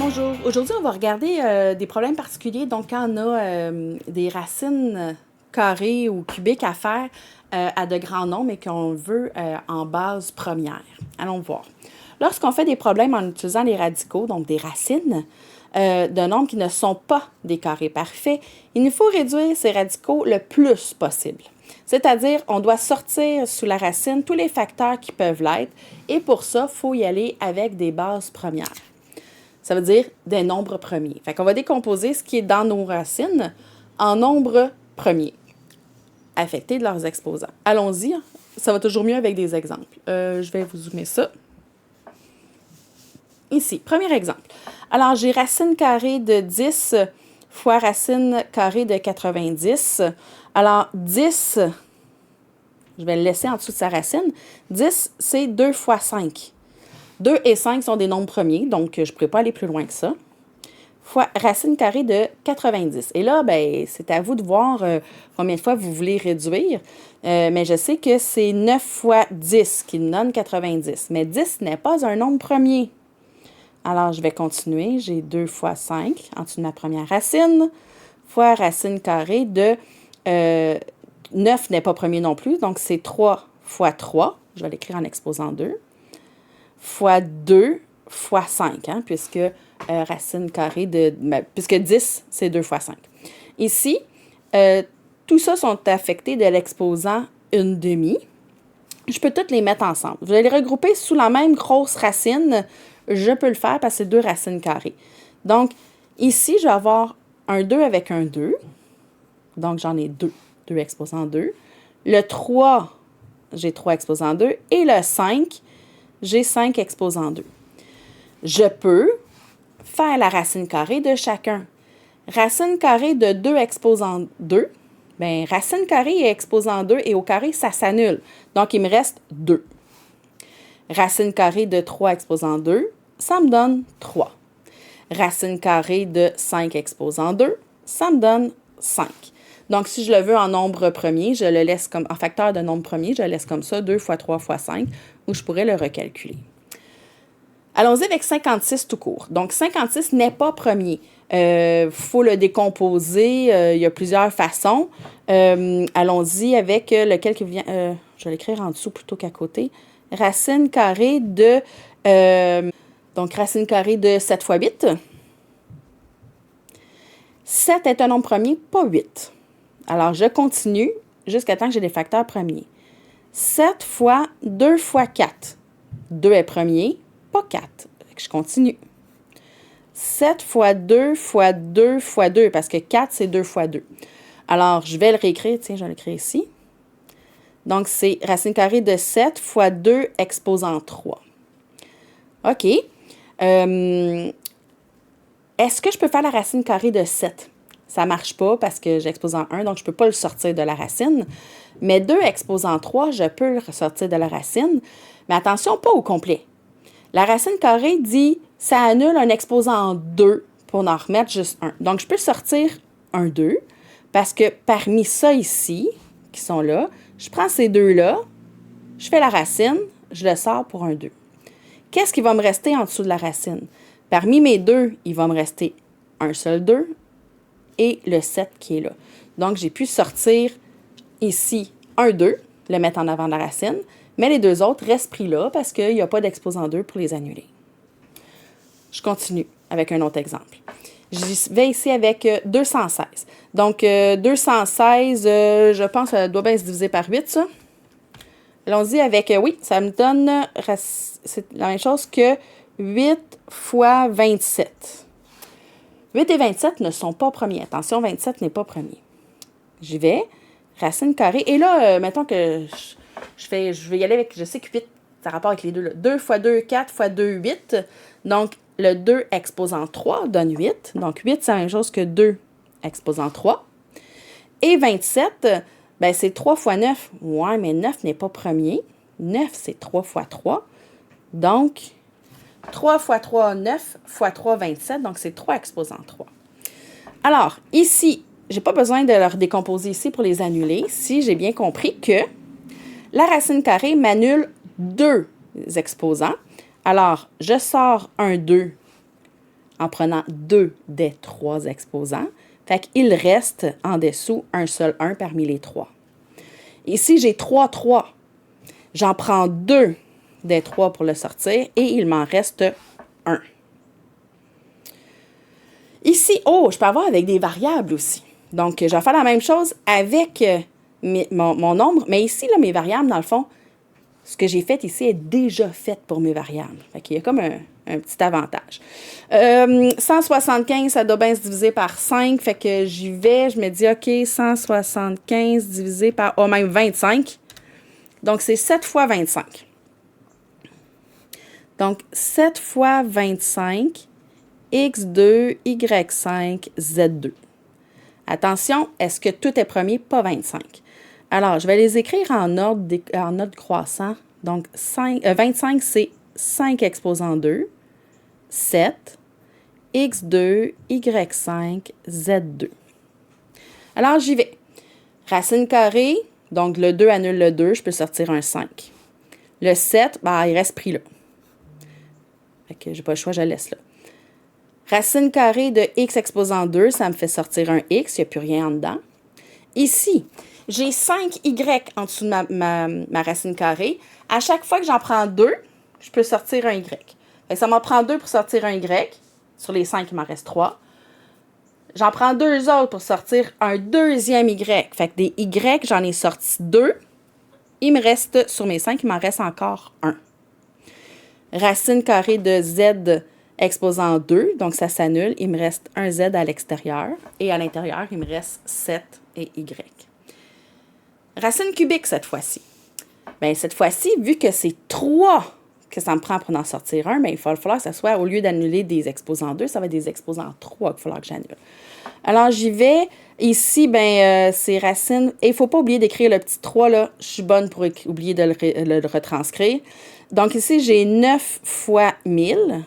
Bonjour. Aujourd'hui, on va regarder des problèmes particuliers. Donc, quand on a des racines carrées ou cubiques à faire à de grands nombres et qu'on veut en base première. Allons voir. Lorsqu'on fait des problèmes en utilisant les radicaux, donc des racines de nombres qui ne sont pas des carrés parfaits, il nous faut réduire ces radicaux le plus possible. C'est-à-dire, on doit sortir sous la racine tous les facteurs qui peuvent l'être et pour ça, il faut y aller avec des bases premières. Ça veut dire des nombres premiers. Fait qu'on va décomposer ce qui est dans nos racines en nombres premiers, affectés de leurs exposants. Allons-y, ça va toujours mieux avec des exemples. Je vais vous zoomer ça. Ici, premier exemple. Alors, j'ai racine carrée de 10 fois racine carrée de 90. Alors, 10, je vais le laisser en dessous de sa racine. 10, c'est 2 fois 5. 2 et 5 sont des nombres premiers, donc je ne pourrais pas aller plus loin que ça. Fois racine carrée de 90. Et là, ben, c'est à vous de voir combien de fois vous voulez réduire. Mais je sais que c'est 9 fois 10 qui donne 90. Mais 10 n'est pas un nombre premier. Alors, je vais continuer. J'ai 2 fois 5 en dessous de ma première racine, fois racine carrée de 9 n'est pas premier non plus, donc c'est 3 fois 3. Je vais l'écrire en exposant 2. Fois 2 fois 5, hein, puisque racine carrée de... puisque 10, c'est 2 fois 5. Ici, tout ça sont affectés de l'exposant une demi. Je peux toutes les mettre ensemble. Je vais les regrouper sous la même grosse racine. Je peux le faire parce que c'est 2 racines carrées. Donc, ici, je vais avoir un 2 avec un 2. Donc, j'en ai 2. 2 exposant 2. Le 3, j'ai 3 exposant 2. Et le 5, j'ai 5 exposant 2. Je peux faire la racine carrée de chacun. Racine carrée de 2 exposant 2, bien, racine carrée et exposant 2 et au carré, ça s'annule. Donc, il me reste 2. Racine carrée de 3 exposant 2, ça me donne 3. Racine carrée de 5 exposant 2, ça me donne 5. Donc, si je le veux en nombre premier, je le laisse comme en facteur de nombre premier, je le laisse comme ça, 2 fois 3 fois 5, ou je pourrais le recalculer. Allons-y avec 56 tout court. Donc, 56 n'est pas premier. Faut le décomposer. Il y a plusieurs façons. Allons-y avec lequel qui vient... je vais l'écrire en dessous plutôt qu'à côté. Racine carrée de... donc, racine carrée de 7 fois 8. 7 est un nombre premier, pas 8. Alors, je continue jusqu'à temps que j'ai des facteurs premiers. 7 fois 2 fois 4. 2 est premier, pas 4. Je continue. 7 fois 2 fois 2 fois 2, parce que 4, c'est 2 fois 2. Alors, je vais le réécrire. Tiens, je vais l'écrire ici. Donc, c'est racine carrée de 7 fois 2 exposant 3. OK. Est-ce que je peux faire la racine carrée de 7? Ça ne marche pas parce que j'ai exposant 1, donc je ne peux pas le sortir de la racine. Mais 2 exposant 3, je peux le ressortir de la racine. Mais attention, pas au complet. La racine carrée dit, ça annule un exposant 2 pour en remettre juste 1. Donc, je peux sortir un 2 parce que parmi ça ici, qui sont là, je prends ces deux-là, je fais la racine, je le sors pour un 2. Qu'est-ce qui va me rester en dessous de la racine? Parmi mes 2, il va me rester un seul 2 et le 7 qui est là. Donc, j'ai pu sortir ici un 2, le mettre en avant de la racine, mais les deux autres restent pris là parce qu'il n'y a pas d'exposant 2 pour les annuler. Je continue avec un autre exemple. Je vais ici avec 216. Donc, 216, je pense que ça doit bien se diviser par 8, ça. Allons-y avec, oui, ça me donne, c'est la même chose que 8 fois 27. 8 et 27 ne sont pas premiers. Attention, 27 n'est pas premier. J'y vais, racine carrée. Et là, mettons que je vais y aller avec, je sais que 8, ça a rapport avec les deux. Là. 2 fois 2, 4 fois 2, 8. Donc, le 2 exposant 3 donne 8. Donc, 8, c'est la même chose que 2 exposant 3. Et 27, ben, c'est 3 fois 9. Ouais, mais 9 n'est pas premier. 9, c'est 3 fois 3. Donc, 3 fois 3, 9 fois 3, 27. Donc, c'est 3 exposant 3. Alors, ici, je n'ai pas besoin de leur décomposer ici pour les annuler. Si j'ai bien compris que la racine carrée m'annule 2 exposants. Alors, je sors un 2 en prenant 2 des 3 exposants. Fait qu'il reste en dessous un seul 1 parmi les 3. Ici, j'ai 3, 3. J'en prends 2 des 3 pour le sortir et il m'en reste 1. Ici, je peux avoir avec des variables aussi. Donc, je vais faire la même chose avec mon nombre, mais ici, là, mes variables, dans le fond, ce que j'ai fait ici est déjà fait pour mes variables. Fait qu'il y a comme un petit avantage. 175, ça doit bien se diviser par 5. Fait que j'y vais, je me dis, OK, 175 divisé par, même 25. Donc, c'est 7 fois 25. Donc, 7 fois 25, X2, Y5, Z2. Attention, est-ce que tout est premier? Pas 25. Alors, je vais les écrire en ordre croissant. Donc, 25, c'est 5 exposant 2, 7, X2, Y5, Z2. Alors, j'y vais. Racine carrée, donc le 2 annule le 2, je peux sortir un 5. Le 7, il reste pris là. Fait que j'ai pas le choix, je le laisse là. Racine carrée de x exposant 2, ça me fait sortir un x, il n'y a plus rien en dedans. Ici, j'ai 5y en dessous de ma racine carrée. À chaque fois que j'en prends 2, je peux sortir un y. Fait que ça m'en prend 2 pour sortir un y. Sur les 5, il m'en reste 3. J'en prends 2 autres pour sortir un deuxième y. Fait que des y, j'en ai sorti 2. Il me reste, sur mes 5, il m'en reste encore 1. Racine carrée de z exposant 2, donc ça s'annule. Il me reste un z à l'extérieur. Et à l'intérieur, il me reste 7 et y. Racine cubique cette fois-ci. Bien, cette fois-ci, vu que c'est 3 que ça me prend pour en sortir un, bien, il va falloir que ça soit, au lieu d'annuler des exposants 2, ça va être des exposants 3 qu'il va falloir que j'annule. Alors, j'y vais. Ici, c'est racine. Et il ne faut pas oublier d'écrire le petit 3, là. Je suis bonne pour oublier de le retranscrire. Donc, ici, j'ai 9 fois 1000,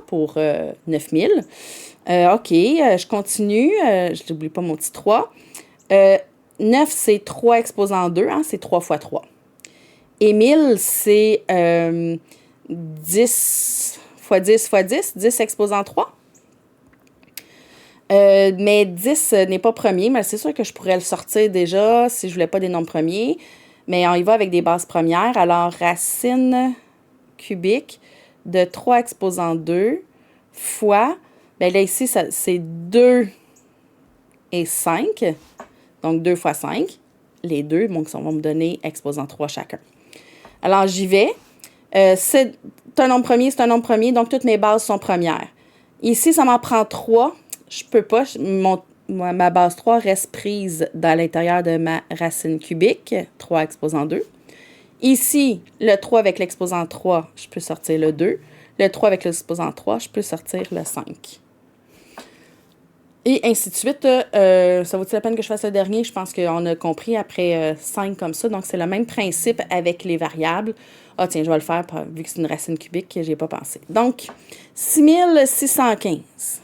pour 9000. OK, je continue. Je n'oublie pas mon petit 3. 9, c'est 3 exposant 2, c'est 3 fois 3. Et 1000, c'est 10 fois 10 fois 10, 10 exposant 3. Mais 10 n'est pas premier, mais c'est sûr que je pourrais le sortir déjà si je ne voulais pas des nombres premiers. Mais on y va avec des bases premières. Alors, racine cubique de 3 exposant 2 fois, bien là ici, c'est 2 et 5. Donc, 2 fois 5. Les deux, ça va me donner exposant 3 chacun. Alors, j'y vais. C'est un nombre premier, c'est un nombre premier, donc toutes mes bases sont premières. Ici, ça m'en prend 3. Je peux pas. Ma base 3 reste prise dans l'intérieur de ma racine cubique, 3 exposant 2. Ici, le 3 avec l'exposant 3, je peux sortir le 2. Le 3 avec l'exposant 3, je peux sortir le 5. Et ainsi de suite. Ça vaut-il la peine que je fasse le dernier? Je pense qu'on a compris après 5 comme ça. Donc, c'est le même principe avec les variables. Ah, tiens, je vais le faire vu que c'est une racine cubique que je n'ai pas pensé. Donc, 6615.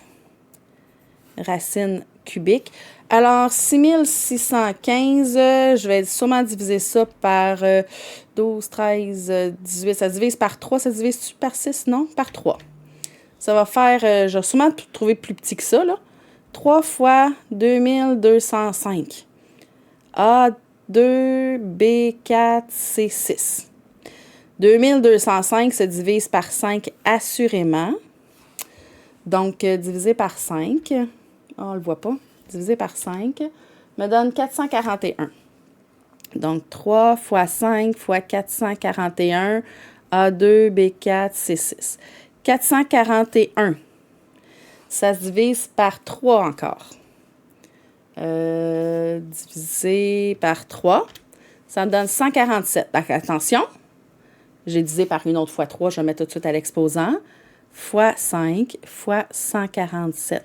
Racine cubique. Alors, 6615, je vais sûrement diviser ça par 12, 13, 18. Ça se divise par 3. Ça se divise par 6? Non, par 3. Ça va faire, je vais sûrement trouver plus petit que ça, là. 3 fois 2205. A2, B4, C6. 2205 se divise par 5 assurément. Donc, divisé par 5. On ne le voit pas. Divisé par 5 me donne 441. Donc, 3 fois 5 fois 441, A2, B4, C6. 441. Ça se divise par 3 encore. Divisé par 3, ça me donne 147. Donc, attention, j'ai divisé par une autre fois 3, je vais mettre tout de suite à l'exposant. Fois 5 fois 147.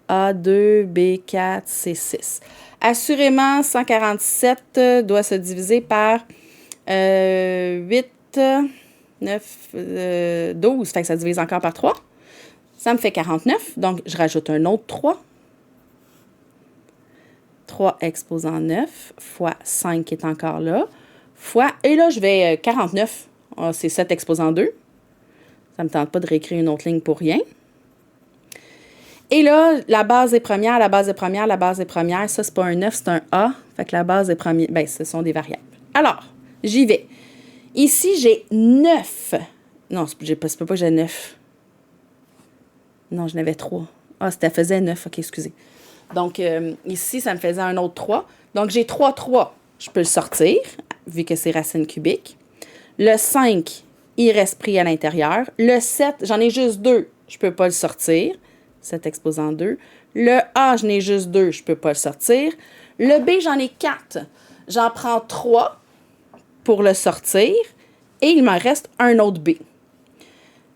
A2, B4, C6. Assurément, 147 doit se diviser par 8, 9, 12. Fait que ça divise encore par 3. Ça me fait 49. Donc, je rajoute un autre 3. 3 exposant 9 fois 5 qui est encore là. Fois, et là, je vais 49. C'est 7 exposant 2. Ça ne me tente pas de réécrire une autre ligne pour rien. Et là, la base des premières, la base des premières, la base des premières, ça, c'est pas un 9, c'est un A. Fait que la base des premières, ben, ce sont des variables. Alors, j'y vais. Ici, j'ai 9. Non, c'est pas que j'ai 9. Non, j'en avais 3. Ah, ça faisait 9. OK, excusez. Donc, ici, ça me faisait un autre 3. Donc, j'ai 3, 3. Je peux le sortir, vu que c'est racine cubique. Le 5, il reste pris à l'intérieur. Le 7, j'en ai juste 2. Je peux pas le sortir. 7 exposant 2. Le A, j'en ai juste 2. Je peux pas le sortir. Le B, j'en ai 4. J'en prends 3 pour le sortir. Et il m'en reste un autre B.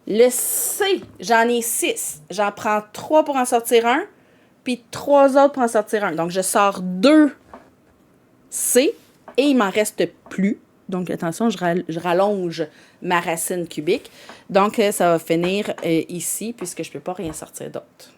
Le C, j'en ai 6. J'en prends 3 pour en sortir un, puis 3 autres pour en sortir un. Donc, je sors 2 C et il m'en reste plus. Donc, attention, je rallonge ma racine cubique. Donc, ça va finir ici puisque je ne peux pas rien sortir d'autre.